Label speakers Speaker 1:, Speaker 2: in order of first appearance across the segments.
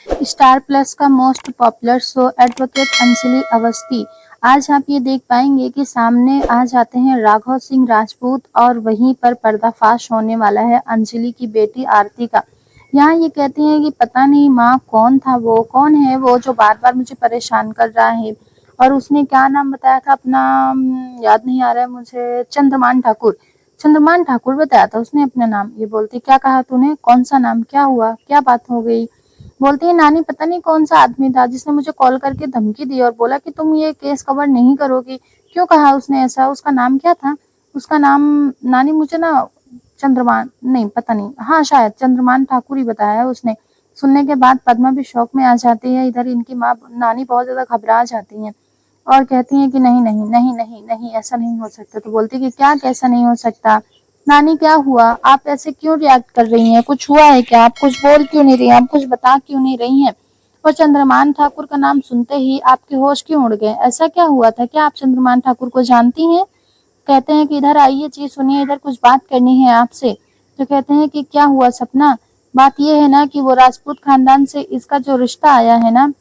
Speaker 1: Star plus का most popular show advocate Anjali Awasthi. आज आप ये देख पाएंगे कि सामने आ जाते हैं राघव सिंह राजपूत और वहीं पर पर्दाफाश होने वाला है अंजलि की बेटी आरती का। यहाँ ये कहती हैं कि पता नहीं माँ कौन था, वो कौन है वो जो बार बार मुझे परेशान कर रहा है। और उसने क्या नाम बताया था अपना, याद नहीं आ रहा है मुझे, चंद्रमान ठाकुर। चंद्रमान ठाकुर बताया था उसने अपना नाम। ये बोलती क्या कहा तूने, कौन सा नाम, क्या हुआ, क्या बात हो गई। बोलती है नानी पता नहीं कौन सा आदमी था जिसने मुझे कॉल करके धमकी दी और बोला कि तुम ये केस कवर नहीं करोगी। क्यों कहा उसने ऐसा, उसका नाम क्या था। उसका नाम नानी मुझे ना चंद्रमान नहीं, पता नहीं, हाँ शायद चंद्रमान ठाकुर ही बताया है उसने। सुनने के बाद पद्मा भी शौक में आ जाती है। इधर इनकी माँ नानी बहुत ज्यादा घबरा जाती हैं और कहती हैं कि नहीं नहीं नहीं नहीं नहीं ऐसा नहीं हो सकता। तो बोलती कि क्या कैसा नहीं हो सकता, नानी क्या हुआ, आप ऐसे क्यों रिएक्ट कर रही हैं, कुछ हुआ है क्या, आप कुछ बोल क्यों नहीं रही हैं, आप कुछ बता क्यों नहीं रही हैं। और चंद्रमान ठाकुर का नाम सुनते ही आपके होश क्यों उड़ गए, ऐसा क्या हुआ था, क्या आप चंद्रमान ठाकुर को जानती हैं। कहते हैं कि इधर आइए, चीज सुनिए, इधर कुछ बात करनी है आपसे। तो कहते हैं कि क्या हुआ सपना, बात यह है ना कि वो राजपूत खानदान से इसका जो रिश्ता आया है ना,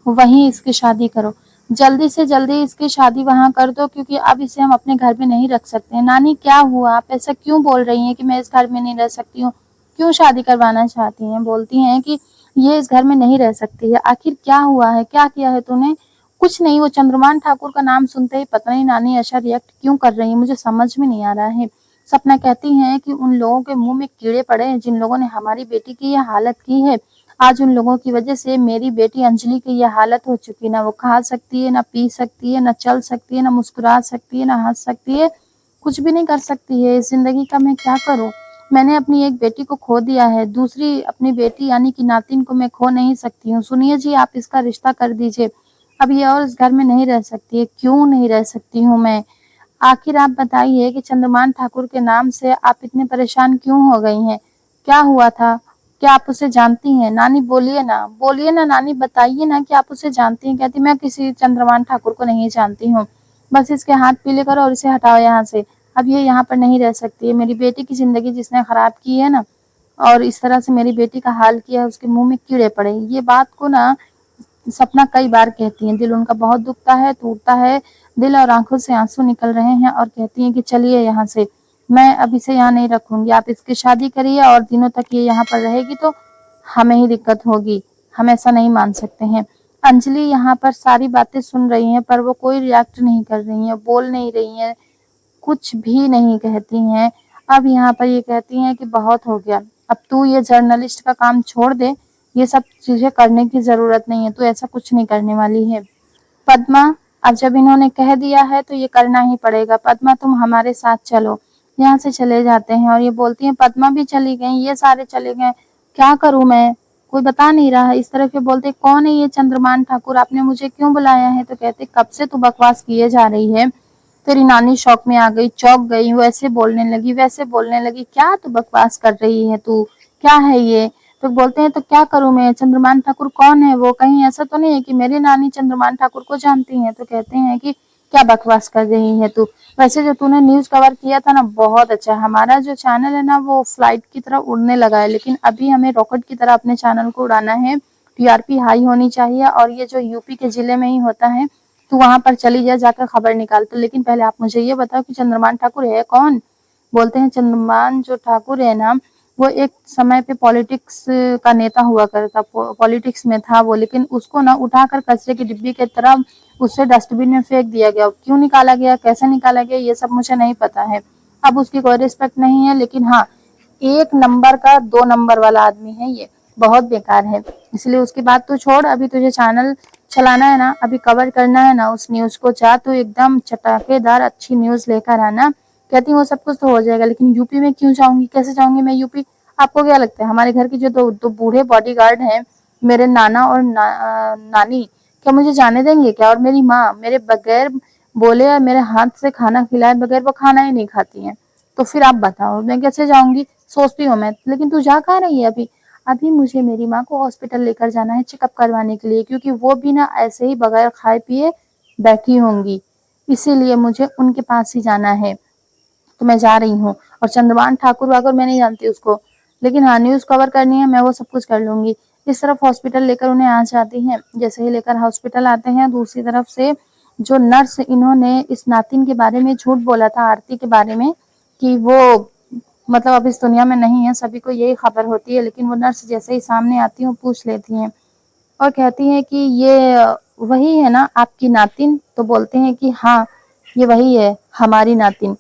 Speaker 1: वहीं इसकी शादी करो, जल्दी से जल्दी इसकी शादी वहां कर दो, क्योंकि अब इसे हम अपने घर में नहीं रख सकते हैं। नानी क्या हुआ, आप ऐसा क्यों बोल रही हैं कि मैं इस घर में नहीं रह सकती हूँ, क्यों शादी करवाना चाहती हैं। बोलती हैं कि ये इस घर में नहीं रह सकती है, आखिर क्या हुआ है, क्या किया है तूने। कुछ नहीं, वो चंद्रमान ठाकुर का नाम सुनते ही पता नहीं नानी ऐसा रिएक्ट क्यों कर रही है, मुझे समझ में नहीं आ रहा है। सपना कहती है कि उन लोगों के मुंह में कीड़े पड़े हैं जिन लोगों ने हमारी बेटी की यह हालत की है। आज उन लोगों की वजह से मेरी बेटी अंजलि की यह हालत हो चुकी है, ना वो खा सकती है, ना पी सकती है, ना चल सकती है, ना मुस्कुरा सकती है, ना हंस सकती है, कुछ भी नहीं कर सकती है। इस जिंदगी का मैं क्या करूं। मैंने अपनी एक बेटी को खो दिया है, दूसरी अपनी बेटी यानी कि नातिन को मैं खो नहीं सकती हूँ। सुनिए जी, आप इसका रिश्ता कर दीजिए, अब ये और इस घर में नहीं रह सकती है। क्यों नहीं रह सकती हूँ मैं, आखिर आप बताइए कि चंद्रमान ठाकुर के नाम से आप इतने परेशान क्यों हो गई हैं, क्या हुआ था, क्या आप उसे जानती हैं। नानी बोलिए ना नानी, बताइए ना कि आप उसे जानती हैं। कहती मैं किसी चंद्रमान ठाकुर को नहीं जानती हूँ, बस इसके हाथ पीले करो और इसे हटाओ यहाँ से। अब ये यहाँ पर नहीं रह सकती है, मेरी बेटी की जिंदगी जिसने खराब की है ना, और इस तरह से मेरी बेटी का हाल किया है, उसके मुंह में कीड़े पड़े। ये बात को ना सपना कई बार कहती हैं, दिल उनका बहुत दुखता है, टूटता है दिल और आंखों से आंसू निकल रहे हैं और कहती हैं कि चलिए यहाँ से, मैं अब इसे यहाँ नहीं रखूंगी, आप इसकी शादी करिए और दिनों तक ये यहाँ पर रहेगी तो हमें ही दिक्कत होगी, हम ऐसा नहीं मान सकते हैं। अंजलि यहाँ पर सारी बातें सुन रही हैं पर वो कोई रिएक्ट नहीं कर रही हैं, बोल नहीं रही हैं, कुछ भी नहीं कहती हैं। अब यहाँ पर ये कहती हैं कि बहुत हो गया, अब तू ये जर्नलिस्ट का काम छोड़ दे, ये सब चीजें करने की जरूरत नहीं है, तू ऐसा कुछ नहीं करने वाली है। पद्मा, अब जब इन्होंने कह दिया है तो ये करना ही पड़ेगा। पद्मा तुम हमारे साथ चलो। यहाँ से चले जाते हैं और ये बोलती हैं पद्मा भी चली गई, ये सारे चले गए, क्या करूं मैं, कोई बता नहीं रहा है। इस तरफ ये बोलते कौन है ये चंद्रमान ठाकुर, आपने मुझे क्यों बुलाया है। तो कहते कब से तू बकवास किए जा रही है। तेरी नानी शौक में आ गई, चौंक गई, वैसे बोलने लगी वैसे बोलने लगी, क्या तू बकवास कर रही है, तू क्या है ये। तो बोलते हैं तो क्या करूं मैं, चंद्रमान ठाकुर कौन है वो, कहीं ऐसा तो नहीं है कि मेरी नानी चंद्रमान ठाकुर को जानती है। तो कहते हैं कि क्या बकवास कर रही है तू, वैसे जो तूने न्यूज कवर किया था ना बहुत अच्छा, हमारा जो चैनल है ना वो फ्लाइट की तरह उड़ने लगा है, लेकिन अभी हमें रॉकेट की तरह अपने चैनल को उड़ाना है। टीआरपी हाई होनी चाहिए और ये जो यूपी के जिले में ही होता है, तू वहां पर चली जा, जाकर खबर निकाल। तो लेकिन पहले आप मुझे ये बताओ कि चंद्रमान ठाकुर है कौन। बोलते हैं चंद्रमान जो ठाकुर है ना, वो एक समय पे पॉलिटिक्स का नेता हुआ करता, पॉलिटिक्स में था वो, लेकिन उसको ना उठाकर कचरे की डिब्बी की तरफ उससे डस्टबिन में फेंक दिया गया। क्यों निकाला गया, कैसे निकाला गया, ये सब मुझे नहीं पता है। अब उसकी कोई रिस्पेक्ट नहीं है, लेकिन हाँ, एक नंबर का दो नंबर वाला आदमी है ये, बहुत बेकार है। इसलिए उसकी बात तू छोड़, अभी तुझे चैनल चलाना है ना, अभी कवर करना है ना उस न्यूज को, जा तू एकदम चटाकेदार अच्छी न्यूज लेकर आना। कहती हूँ वो सब कुछ तो हो जाएगा, लेकिन यूपी में क्यों जाऊंगी, कैसे जाऊंगी मैं यूपी। आपको क्या लगता है हमारे घर की जो दो बूढ़े बॉडीगार्ड हैं, मेरे नाना और नानी, क्या मुझे जाने देंगे क्या। और मेरी माँ मेरे बगैर बोले या मेरे हाथ से खाना खिलाए बगैर वो खाना ही नहीं खाती हैं। तो फिर आप बताओ मैं कैसे जाऊंगी, सोचती हूँ मैं। लेकिन तू जा कहाँ रही है अभी, अभी मुझे मेरी माँ को हॉस्पिटल लेकर जाना है चेकअप करवाने के लिए, क्योंकि वो भी ना ऐसे ही बगैर खाए पिए बैठी होंगी, इसीलिए मुझे उनके पास ही जाना है। तो मैं जा रही हूँ। और चंद्रमान ठाकुर वाकुर मैं नहीं जानती उसको, लेकिन हाँ न्यूज कवर करनी है, मैं वो सब कुछ कर लूंगी। इस तरफ हॉस्पिटल लेकर उन्हें आ जाती हैं। जैसे ही लेकर हॉस्पिटल आते हैं, दूसरी तरफ से जो नर्स इन्होंने इस नातिन के बारे में झूठ बोला था, आरती के बारे में, कि वो मतलब अब इस दुनिया में नहीं है, सभी को यही खबर होती है। लेकिन वो नर्स जैसे ही सामने आती हैं, पूछ लेती हैं और कहती हैं कि ये वही है ना आपकी नातिन? तो बोलते हैं कि हाँ, ये वही है हमारी नातिन।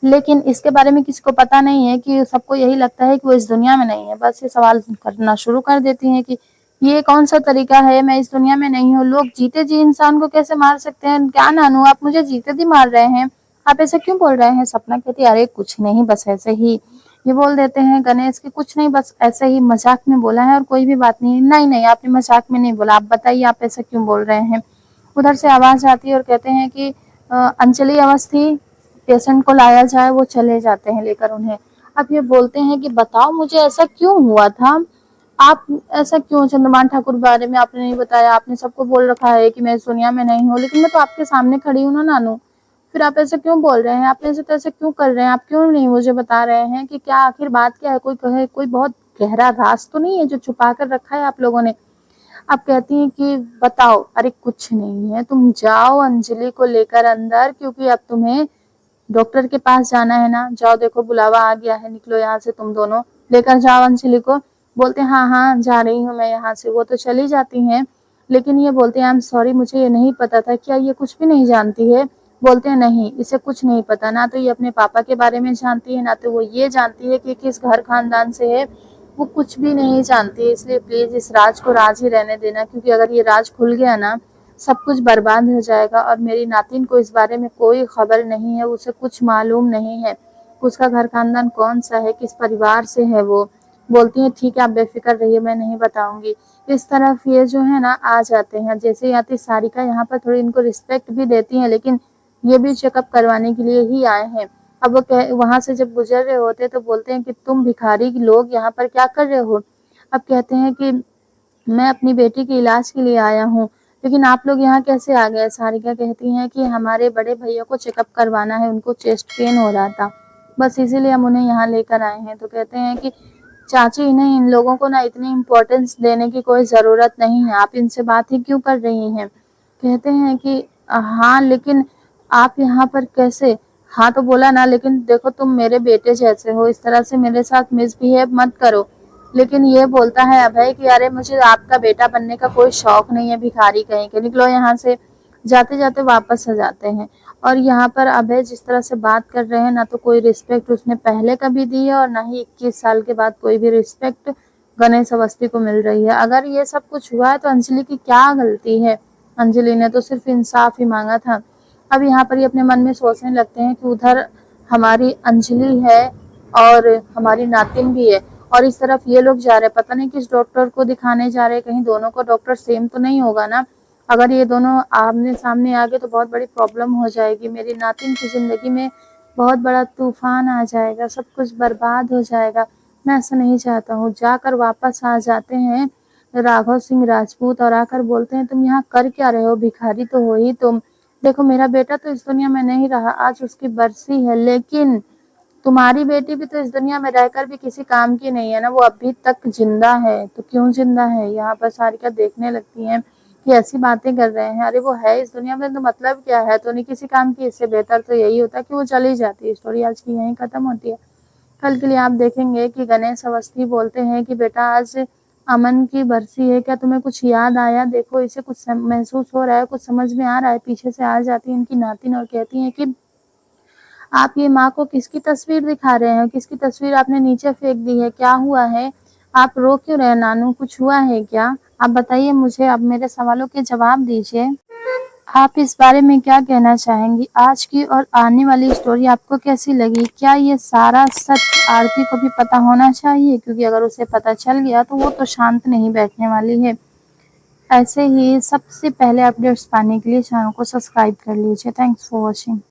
Speaker 1: लेकिन इसके बारे में किसी को पता नहीं है कि सबको यही लगता है कि वो इस दुनिया में नहीं है। बस ये सवाल करना शुरू कर देती हैं कि ये कौन-सा तरीका है, मैं इस दुनिया में नहीं हूँ, लोग जीते जी इंसान को कैसे मार सकते हैं? क्या नानू, आप मुझे जीते जी मार रहे हैं, आप ऐसे क्यों बोल रहे हैं? सपना कहती है, अरे कुछ नहीं, बस ऐसे ही। ये बोल देते हैं गणेश कि कुछ नहीं, बस ऐसे ही मजाक में बोला है और कोई भी बात नहीं। नहीं नहीं, आपने मजाक में नहीं बोला, आप बताइए आप ऐसा क्यों बोल रहे हैं? उधर से आवाज आती है और कहते हैं कि अंजलि अवस्थी, पेशेंट को लाया जाए। वो चले जाते हैं लेकर उन्हें। अब ये बोलते हैं कि बताओ मुझे ऐसा क्यों हुआ था, आप ऐसा क्यों, चंद्रभान ठाकुर बारे में आपने नहीं बताया, आपने सबको बोल रखा है कि मैं इस दुनिया में नहीं हूँ, लेकिन मैं तो आपके सामने खड़ी हूँ ना नानू, फिर आप ऐसे क्यों बोल रहे हैं, आप ऐसे तैसे क्यों कर रहे हैं, आप क्यों नहीं मुझे बता रहे हैं कि क्या आखिर बात क्या है, कोई कहे, कोई बहुत गहरा राज तो नहीं है जो छुपा कर रखा है आप लोगों ने? आप कहती हैं कि बताओ, अरे कुछ नहीं है, तुम जाओ अंजलि को लेकर अंदर, क्योंकि अब तुम्हें डॉक्टर के पास जाना है ना, जाओ, देखो बुलावा आ गया है, निकलो यहाँ से तुम दोनों, लेकर जाओ अंजलि को। बोलते हैं हाँ हाँ जा रही हूँ मैं यहाँ से। वो तो चली जाती हैं, लेकिन ये बोलते हैं आई एम सॉरी, मुझे ये नहीं पता था। क्या ये कुछ भी नहीं जानती है? बोलते हैं नहीं, इसे कुछ नहीं पता, ना तो ये अपने पापा के बारे में जानती है, ना तो वो ये जानती है कि किस घर खानदान से है, वो कुछ भी नहीं जानती है। इसलिए प्लीज इस राज को राज ही रहने देना, क्योंकि अगर ये राज खुल गया ना, सब कुछ बर्बाद हो जाएगा। और मेरी नातिन को इस बारे में कोई खबर नहीं है, उसे कुछ मालूम नहीं है, उसका घर खानदान कौन सा है, किस परिवार से है वो। बोलती है ठीक है, आप बेफिक्र रहिए, मैं नहीं बताऊंगी। इस तरफ ये जो है ना आ जाते हैं। जैसे ही आती सारिका यहाँ पर थोड़ी इनको रिस्पेक्ट भी देती है, लेकिन ये भी चेकअप करवाने के लिए ही आए हैं। अब वो वहां से जब गुजर रहे होते तो बोलते हैं कि तुम भिखारी लोग यहाँ पर क्या कर रहे हो? अब कहते हैं कि मैं अपनी बेटी के इलाज के लिए आया हूँ, लेकिन आप लोग यहाँ कैसे आ गए? सारिका कहती हैं कि हमारे बड़े भैया को चेकअप करवाना है, उनको चेस्ट पेन हो रहा था, बस इसीलिए हम उन्हें यहाँ लेकर आए हैं। तो कहते हैं कि चाची, इन्हें इन लोगों को ना इतनी इम्पोर्टेंस देने की कोई ज़रूरत नहीं है, आप इनसे बात ही क्यों कर रही हैं? कहते हैं कि हाँ, लेकिन आप यहाँ पर कैसे? हाँ तो बोला ना, लेकिन देखो तुम मेरे बेटे जैसे हो, इस तरह से मेरे साथ मिसबिहेव मत करो। लेकिन ये बोलता है अभय कि अरे मुझे आपका बेटा बनने का कोई शौक नहीं है, भिखारी कहीं के, निकलो यहाँ से। जाते जाते वापस आ जाते हैं। और यहाँ पर अभय जिस तरह से बात कर रहे हैं, ना तो कोई रिस्पेक्ट उसने पहले कभी दी है और ना ही 21 साल के बाद कोई भी रिस्पेक्ट गणेश अवस्थी को मिल रही है। अगर ये सब कुछ हुआ है तो अंजलि की क्या गलती है? अंजलि ने तो सिर्फ इंसाफ ही मांगा था। अब यहाँ पर ये अपने मन में सोचने लगते हैं कि उधर हमारी अंजलि है और हमारी नातिन भी है, और इस तरफ ये लोग जा रहे हैं, पता नहीं किस डॉक्टर को दिखाने जा रहे हैं, कहीं दोनों को डॉक्टर सेम तो नहीं होगा ना? अगर ये दोनों आमने सामने आ गए तो बहुत बड़ी प्रॉब्लम हो जाएगी, मेरी नातिन की जिंदगी में बहुत बड़ा तूफान आ जाएगा, सब कुछ बर्बाद हो जाएगा। मैं ऐसा नहीं चाहता हूँ। जाकर वापस आ जाते हैं राघव सिंह राजपूत और आकर बोलते हैं तुम यहाँ कर क्या रहे हो? भिखारी तो हो ही तुम। देखो मेरा बेटा तो इस दुनिया में नहीं रहा, आज उसकी बरसी है, लेकिन तुम्हारी बेटी भी तो इस दुनिया में रहकर भी किसी काम की नहीं है ना, वो अभी तक जिंदा है। तो क्यों जिंदा है? यहाँ पर सारिका देखने लगती हैं कि ऐसी बातें कर रहे हैं, अरे वो है इस दुनिया में तो मतलब क्या है, तो नहीं किसी काम की। इससे बेहतर तो यही होता कि वो चली जाती। स्टोरी आज की यहीं खत्म होती है। कल के लिए आप देखेंगे कि गणेश अवस्थी बोलते हैं कि बेटा आज अमन की बरसी है, क्या तुम्हें कुछ याद आया? देखो इसे कुछ महसूस हो रहा है, कुछ समझ में आ रहा है। पीछे से आ जाती है इनकी नातिन और कहती है कि आप ये माँ को किसकी तस्वीर दिखा रहे हैं? किसकी तस्वीर आपने नीचे फेंक दी है? क्या हुआ है? आप रो क्यों रहे हैं नानू? कुछ हुआ है क्या? आप बताइए मुझे, अब मेरे सवालों के जवाब दीजिए। आप इस बारे में क्या कहना चाहेंगी? आज की और आने वाली स्टोरी आपको कैसी लगी? क्या ये सारा सच आरती को भी पता होना चाहिए? क्योंकि अगर उसे पता चल गया तो वो तो शांत नहीं बैठने वाली है। ऐसे ही सबसे पहले अपडेट्स पाने के लिए चैनल को सब्सक्राइब कर लीजिए। Thanks for watching.